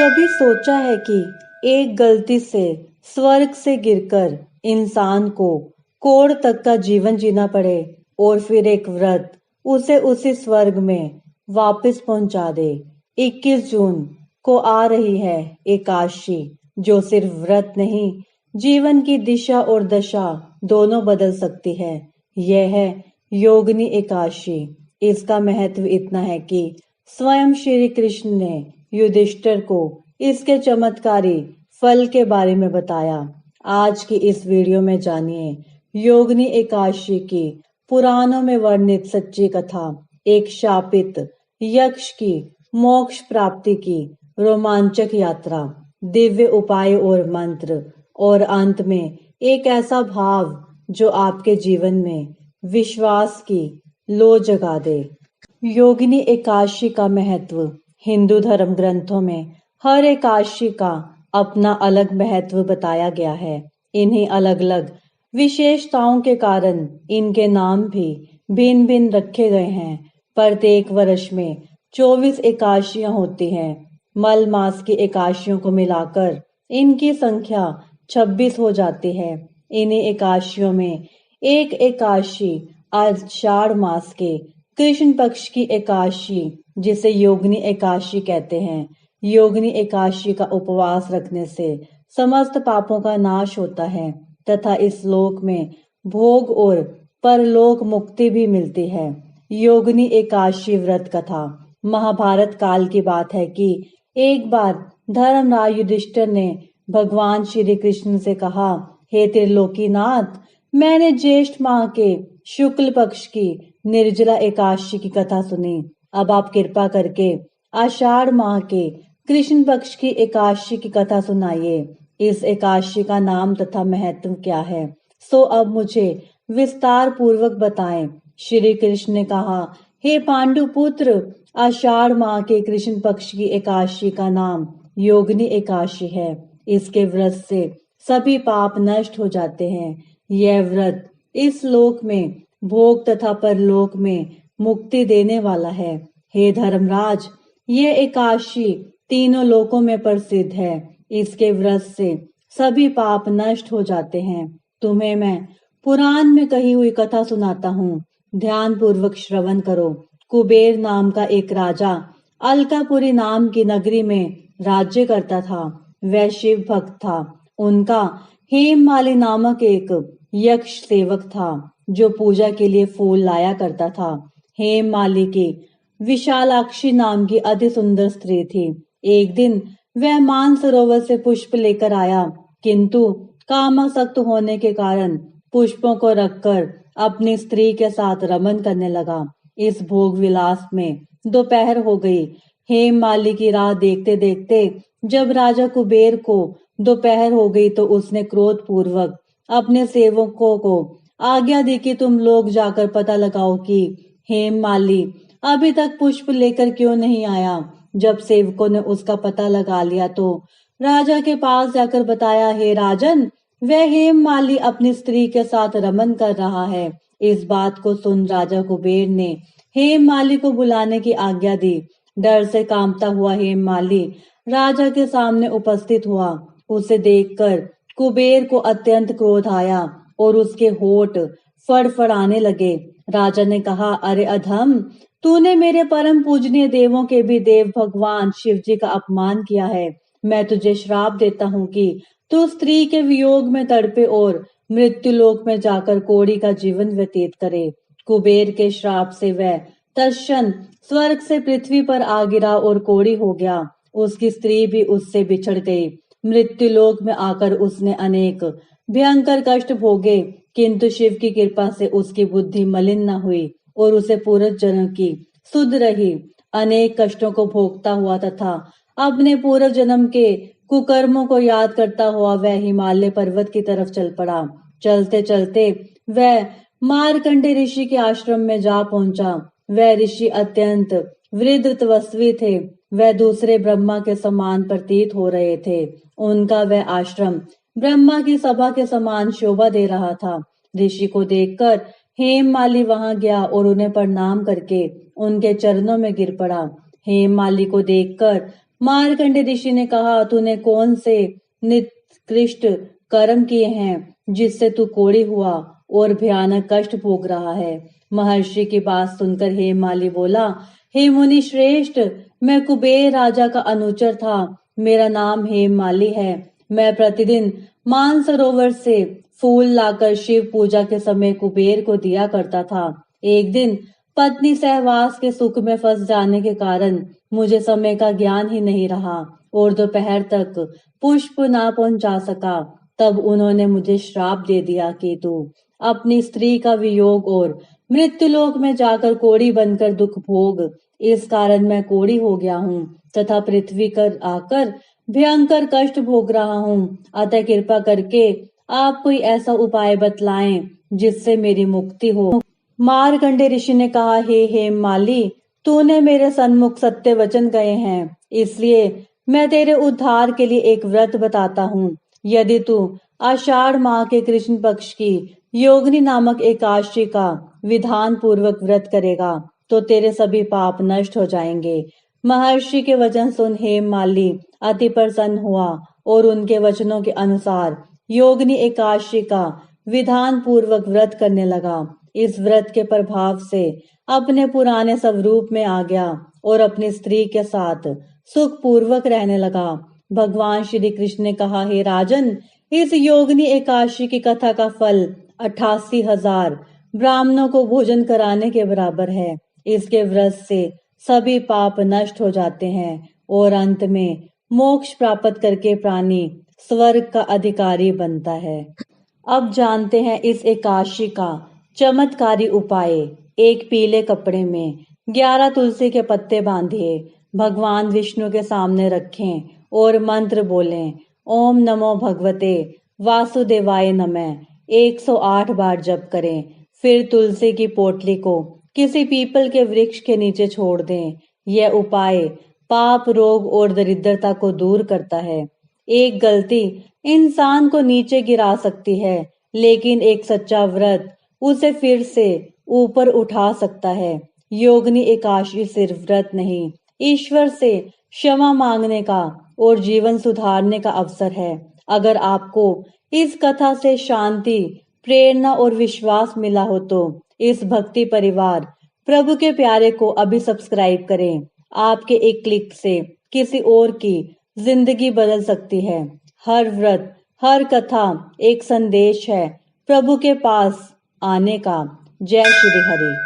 कभी सोचा है कि एक गलती से स्वर्ग से गिरकर इंसान को कोड़ तक का जीवन जीना पड़े और फिर एक व्रत उसे उसी स्वर्ग में वापस पहुंचा दे। 21 जून को आ रही है एकादशी, जो सिर्फ व्रत नहीं, जीवन की दिशा और दशा दोनों बदल सकती है। यह है योगिनी एकादशी। इसका महत्व इतना है कि स्वयं श्री कृष्ण ने युधिष्ठिर को इसके चमत्कारी फल के बारे में बताया। आज की इस वीडियो में जानिए योगिनी एकादशी की पुराणों में वर्णित सच्ची कथा, एक शापित यक्ष की मोक्ष प्राप्ति की रोमांचक यात्रा, दिव्य उपाय और मंत्र, और अंत में एक ऐसा भाव जो आपके जीवन में विश्वास की लो जगा दे। योगिनी एकादशी का महत्व। हिंदू धर्म ग्रंथों में हर एकादशी का अपना अलग महत्व बताया गया है। इन्हीं अलग अलग विशेषताओं के कारण इनके नाम भी भिन्न भिन्न रखे गए हैं। प्रत्येक वर्ष में 24 एकादशियां होती हैं। मल मास की एकादशियों को मिलाकर इनकी संख्या 26 हो जाती है। इन्हीं एकादशियों में एक एकादशी आषाढ़ मास के कृष्ण पक्ष की एकादशी, जिसे योगिनी एकादशी कहते हैं। योगिनी एकादशी का उपवास रखने से समस्त पापों का नाश होता है तथा इस लोक में भोग और परलोक मुक्ति भी मिलती है। योगिनी एकादशी व्रत कथा। महाभारत काल की बात है कि एक बार धर्मराज युधिष्ठिर ने भगवान श्री कृष्ण से कहा, हे त्रिलोकीनाथ, मैंने ज्येष्ठ माह के शुक्ल पक्ष की निर्जला एकादशी की कथा सुनी। अब आप कृपा करके आषाढ़ माह के कृष्ण पक्ष की एकादशी की कथा सुनाइए। इस एकादशी का नाम तथा महत्व क्या है, सो अब मुझे विस्तार पूर्वक बताएं। श्री कृष्ण ने कहा, हे पांडु पुत्र, आषाढ़ माह के कृष्ण पक्ष की एकादशी का नाम योगिनी एकादशी है। इसके व्रत से सभी पाप नष्ट हो जाते हैं। यह व्रत इस लोक में भोग तथा परलोक में मुक्ति देने वाला है। हे धर्मराज, यह एकादशी तीनों लोकों में प्रसिद्ध है। इसके व्रत से सभी पाप नष्ट हो जाते हैं। तुम्हें मैं पुराण में कही हुई कथा सुनाता हूँ, ध्यान पूर्वक श्रवण करो। कुबेर नाम का एक राजा अलकापुरी नाम की नगरी में राज्य करता था। वह शिव भक्त था। उनका हेममाली नामक एक यक्ष सेवक था जो पूजा के लिए फूल लाया करता था। हेममाली की विशालाक्षी नाम की अति सुंदर स्त्री थी। एक दिन वह मानसरोवर से पुष्प लेकर आया, किंतु कामासक्त होने के कारण पुष्पों को रखकर अपनी स्त्री के साथ रमन करने लगा। इस भोग विलास में दोपहर हो गई। हेममाली की राह देखते देखते जब राजा कुबेर को दोपहर हो गई तो उसने क्रोध पूर्वक अपने सेवकों को आज्ञा दी कि तुम लोग जाकर पता लगाओ कि हेममाली अभी तक पुष्प लेकर क्यों नहीं आया। जब सेवकों ने उसका पता लगा लिया तो राजा के पास जाकर बताया, हे राजन, वह हेममाली अपनी स्त्री के साथ रमन कर रहा है। इस बात को सुन राजा कुबेर ने हेममाली को बुलाने की आज्ञा दी। डर से कांपता हुआ हेममाली राजा के सामने उपस्थित हुआ। उसे देखकर कुबेर को अत्यंत क्रोध आया और उसके होठ फड़फड़ाने लगे। राजा ने कहा, अरे अधम, तूने मेरे परम पूजनीय देवों के भी देव भगवान शिव जी का अपमान किया है। मैं तुझे श्राप देता हूँ कि तू स्त्री के वियोग में तड़पे और मृत्यु लोक में जाकर कोढ़ी का जीवन व्यतीत करे। कुबेर के श्राप से वह तत्क्षण स्वर्ग से पृथ्वी पर आ गिरा और कोढ़ी हो गया। उसकी स्त्री भी उससे बिछड़ गई। मृत्यु लोक में आकर उसने अनेक भयंकर कष्ट भोगे, किंतु शिव की कृपा से उसकी बुद्धि मलिन न हुई और उसे पूर्व जन्म की सुध रही। अनेक कष्टों को भोगता हुआ तथा अपने पूर्व जन्म के कुकर्मों को याद करता हुआ वह हिमालय पर्वत की तरफ चल पड़ा। चलते चलते वह मारकंडे ऋषि के आश्रम में जा पहुंचा। वह ऋषि अत्यंत वृद्ध तपस्वी थे। वह दूसरे ब्रह्मा के समान प्रतीत हो रहे थे। उनका वह आश्रम ब्रह्मा की सभा के समान शोभा दे रहा था। ऋषि को देखकर हेममाली वहां गया और उन्हें प्रणाम करके उनके चरणों में गिर पड़ा। हेममाली को देखकर मार्कंडे ऋषि ने कहा, तूने कौन से निकृष्ट कर्म किए हैं जिससे तू कोढ़ी हुआ और भयानक कष्ट भोग रहा है। महर्षि की बात सुनकर हेममाली बोला, हे मुनि श्रेष्ठ, मैं कुबेर राजा का अनुचर था। मेरा नाम हेममाली है। मैं प्रतिदिन मानसरोवर से फूल लाकर शिव पूजा के समय कुबेर को दिया करता था। एक दिन पत्नी सहवास के सुख में फंस जाने के कारण मुझे समय का ज्ञान ही नहीं रहा और दोपहर तक पुष्प ना पहुंचा सका। तब उन्होंने मुझे श्राप दे दिया कि तू अपनी स्त्री का वियोग और मृत्युलोक में जाकर कोढ़ी बनकर दुख भोग। इस कारण मैं कोढ़ी हो गया हूँ तथा पृथ्वी कर आकर भयंकर कष्ट भोग रहा हूँ। अतः कृपा करके आप कोई ऐसा उपाय बतलाएं जिससे मेरी मुक्ति हो। मार्कंडे ऋषि ने कहा, हे हेममाली, तूने मेरे सन्मुख सत्य वचन कहे हैं, इसलिए मैं तेरे उद्धार के लिए एक व्रत बताता हूँ। यदि तू आषाढ़ माह के कृष्ण पक्ष की योगिनी नामक एकादशी का विधान पूर्वक व्रत करेगा तो तेरे सभी पाप नष्ट हो जाएंगे। महर्षि के वचन सुन हेममाली अति प्रसन्न हुआ और उनके वचनों के अनुसार योगिनी एकादशी का विधान पूर्वक व्रत करने लगा। इस व्रत के प्रभाव से अपने पुराने स्वरूप में आ गया और अपनी स्त्री के साथ सुख पूर्वक रहने लगा। भगवान श्री कृष्ण ने कहा, हे राजन, इस योगिनी एकादशी की कथा का फल 88,000 ब्राह्मणों को भोजन कराने के बराबर है। इसके व्रत से सभी पाप नष्ट हो जाते हैं और अंत में मोक्ष प्राप्त करके प्राणी स्वर्ग का अधिकारी बनता है। अब जानते हैं इस एकादशी का चमत्कारी उपाय। एक पीले कपड़े में 11 तुलसी के पत्ते बांधिए, भगवान विष्णु के सामने रखें और मंत्र बोलें, ओम नमो भगवते वासुदेवाय नमः 108 बार जप करें। फिर तुलसी की पोटली को किसी पीपल के वृक्ष के नीचे छोड़ दें। यह उपाय पाप, रोग और दरिद्रता को दूर करता है। एक गलती इंसान को नीचे गिरा सकती है, लेकिन एक सच्चा व्रत उसे फिर से ऊपर उठा सकता है। योगिनी एकादशी सिर्फ व्रत नहीं, ईश्वर से क्षमा मांगने का और जीवन सुधारने का अवसर है। अगर आपको इस कथा से शांति, प्रेरणा और विश्वास मिला हो तो इस भक्ति परिवार प्रभु के प्यारे को अभी सब्सक्राइब करें। आपके एक क्लिक से किसी और की जिंदगी बदल सकती है। हर व्रत, हर कथा एक संदेश है प्रभु के पास आने का। जय श्री हरि।